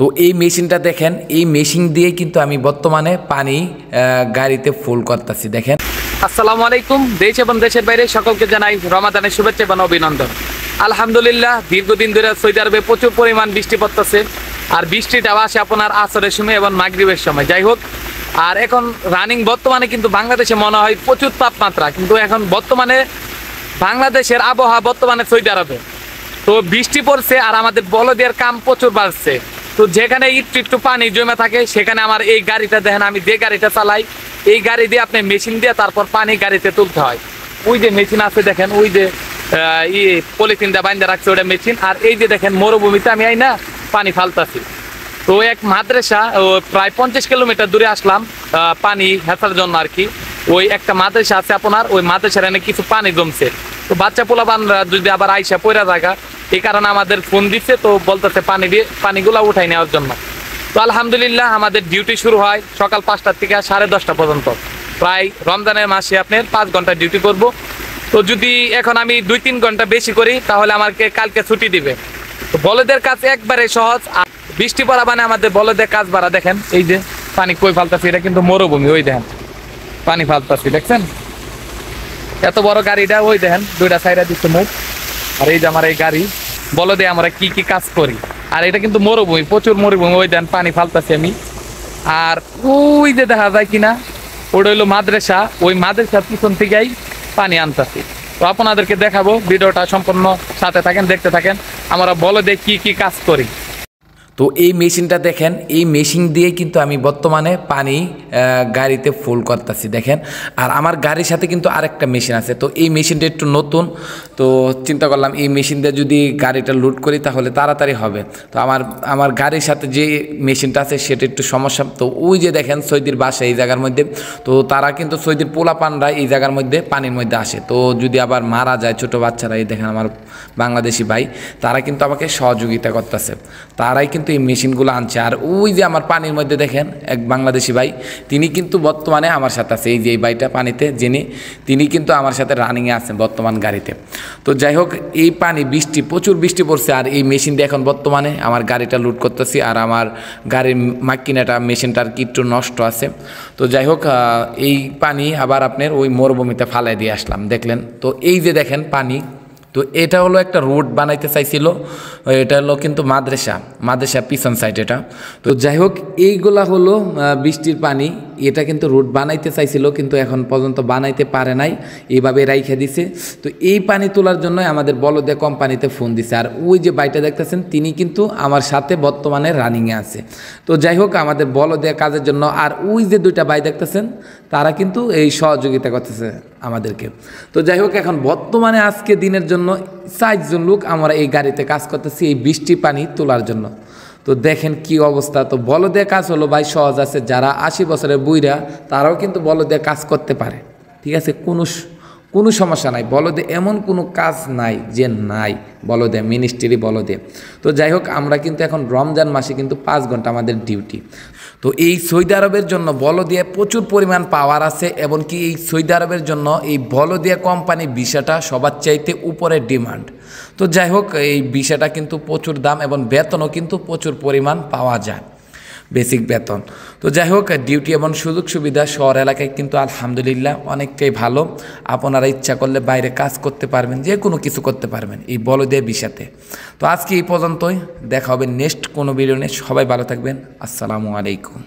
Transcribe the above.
তো এই মেশিনটা দেখেন, এই মেশিন দিয়ে কিন্তু আমি বর্তমানে পানি গাড়িতে ফুল করতেছি। দেখেন। আসসালামু আলাইকুম। দেশ এবং দেশের বাইরে সকলকে জানাই রমাদানের শুভেচ্ছা এবং অভিনন্দন। আলহামদুলিল্লাহ, দীর্ঘদিন ধরে সৌদি আরবে প্রচুর পরিমাণ বৃষ্টি পড়তেছে। আর বৃষ্টিটাও আসে আপনার আসরের সময় এবং মাগরিবের সময়। যাই হোক, আর এখন রানিং বর্তমানে কিন্তু বাংলাদেশে মনে হয় প্রচুর তাপমাত্রা, কিন্তু এখন বর্তমানে বাংলাদেশের আবহাওয়া বর্তমানে সৌদি আরবে তো বৃষ্টি পড়ছে আর আমাদের বলদের কাম প্রচুর বাড়ছে। তো যেখানে একটু পানি জমে থাকে সেখানে আমার এই গাড়িটা দেখেন, আমি যে গাড়িটা চালাই এই গাড়ি দিয়ে আপনি মেশিন দিয়ে তারপর পানি গাড়িতে তুলতে হয়। ওই যে মেশিন আছে দেখেন, ওই যে পলিথিনটা বাইন্ধে রাখছে ওটা মেশিন। আর এই যে দেখেন মরুভূমিতে আমি না পানি ফালতাছি। তো এক মাদ্রাসা প্রায় 50 কিলোমিটার দূরে আসলাম পানি হেঁচার জন্য আর কি। ওই একটা মাদ্রাসা আছে আপনার, ওই মাদ্রাসার এনে কিছু পানি জমছে। তো বাচ্চা পোলাপানরা যদি আবার আইসা পয়রা জায়গা, এই কারণে আমাদের ফোন দিচ্ছে, তো বলতেছে পানিগুলা উঠাই নেওয়ার জন্য। তো আলহামদুলিল্লাহ আমাদের ডিউটি শুরু হয় সকাল 5টা থেকে 10:30 পর্যন্ত। প্রায় রমজানের মাসে আপনার 5 ঘন্টা ডিউটি করব। তো যদি এখন আমি 2-3 ঘন্টা বেশি করি তাহলে আমাকে কালকে ছুটি দিবে। তো বলদের কাজ একবারে সহজ। আর বৃষ্টি পড়া মানে আমাদের বলদের কাজ বাড়া। দেখেন এই যে পানি কই ফালতাছি, এটা কিন্তু মরুভূমি। ওই দেখেন পানি ফালতাছি, দেখছেন এত বড় গাড়িটা। ওই দেখেন দুইটা সাইডা দিচ্ছে মুখ। আর এই যে আমার এই গাড়ি বলদে আমরা কি কি কাজ করি। আর এটা কিন্তু মরুভূমি, প্রচুর মরুভূমি। ওই দেন পানি ফালতাছি আমি। আর ওই যে দেখা যায় কিনা ওটা হইলো মাদ্রাসা, ওই মাদ্রাসার পিছন থেকেই পানি আনতেছি। তো আপনাদেরকে দেখাবো, ভিডিওটা সম্পূর্ণ সাথে থাকেন, দেখতে থাকেন আমরা বলদে কি কি কাজ করি। তো এই মেশিনটা দেখেন, এই মেশিন দিয়ে কিন্তু আমি বর্তমানে পানি গাড়িতে ফুল করতেছি। দেখেন, আর আমার গাড়ির সাথে কিন্তু আরেকটা মেশিন আছে। তো এই মেশিনটা একটু নতুন, তো চিন্তা করলাম এই মেশিন দিয়ে যদি গাড়িটা লোড করি তাহলে তাড়াতাড়ি হবে। তো আমার গাড়ির সাথে যে মেশিনটা আছে সেটা একটু সমস্যা। তো ওই যে দেখেন সৌদির বাসা এই জায়গার মধ্যে, তো তারা কিন্তু সৌদির পোলাপানরা এই জায়গার মধ্যে পানির মধ্যে আসে। তো যদি আবার মারা যায় ছোটো বাচ্চারা, এই দেখেন আমার বাংলাদেশি ভাই, তারা কিন্তু আমাকে সহযোগিতা করতেছে, তারাই কিন্তু এই মেশিনগুলো আনছে। আর ওই যে আমার পানির মধ্যে দেখেন এক বাংলাদেশি ভাই, তিনি কিন্তু বর্তমানে আমার সাথে আছে। এই যে এই ভাইটা পানিতে তিনি কিন্তু আমার সাথে রানিংয়ে আছেন বর্তমান গাড়িতে। তো যাই হোক, এই পানি প্রচুর বৃষ্টি পড়ছে আর এই মেশিন দিয়ে এখন বর্তমানে আমার গাড়িটা লুট করতেছি। আর আমার গাড়ির মাকিনাটা মেশিনটার কি একটু নষ্ট আছে। তো যাই হোক, এই পানি আবার আপনার ওই মরুভূমিতে ফালাই দিয়ে আসলাম, দেখলেন। তো এই যে দেখেন পানি, তো এটা হলো একটা রোড বানাইতে চাইছিল, এটা হলো কিন্তু মাদ্রাসা পিছন সাইড এটা। তো যাই হোক, এইগুলা হলো বৃষ্টির পানি। এটা কিন্তু রোড বানাইতে চাইছিল, কিন্তু এখন পর্যন্ত বানাইতে পারে নাই, এইভাবে রাইখে দিছে। তো এই পানি তোলার জন্য আমাদের বলদে কোম্পানিতে ফোন দিছে। আর ওই যে বাইটা দেখতেছেন তিনি কিন্তু আমার সাথে বর্তমানে রানিংয়ে আছে। তো যাই হোক, আমাদের বলদে কাজের জন্য। আর ওই যে দুইটা ভাই দেখতেছেন তারা কিন্তু এই সহযোগিতা করতেছে আমাদেরকে। তো যাই হোক, এখন বর্তমানে আজকে দিনের জন্য 4 জন লোক আমরা এই গাড়িতে কাজ করতেছি এই বৃষ্টি পানি তোলার জন্য। তো দেখেন কি অবস্থা। তো বলদে কাজ হলো ভাই সহজ আছে, যারা 80 বছরের বুইরা তারাও কিন্তু বলদে কাজ করতে পারে, ঠিক আছে, কোনো সমস্যা নাই। বলদে এমন কোনো কাজ নাই যে নাই, বলদে মিনিস্ট্রি বলদে। তো যাই হোক, আমরা কিন্তু এখন রমজান মাসে কিন্তু 5 ঘন্টা আমাদের ডিউটি। তো এই সৌদি আরবের জন্য বলদিয়া প্রচুর পরিমাণ পাওয়ার আছে, এবং কি এই সৌদি আরবের জন্য এই বলদিয়া কোম্পানি ভিসাটা সবার চাইতে উপরে ডিমান্ড। তো যাই হোক, এই ভিসাটা কিন্তু প্রচুর দাম এবং বেতনও কিন্তু প্রচুর পরিমাণ পাওয়া যায়, বেসিক বেতন। তো যাই হোক, ডিউটি এবং সুযোগ সুবিধা শহর এলাকায় কিন্তু আলহামদুলিল্লাহ অনেকটাই ভালো। আপনারা ইচ্ছা করলে বাইরে কাজ করতে পারবেন, যে কোনো কিছু করতে পারবেন এই বলদিয়া ভিসাতে। তো আজকে এই পর্যন্তই, দেখা হবে নেক্সট কোনো ভিডিও নিয়ে। সবাই ভালো থাকবেন। আসসালামু আলাইকুম।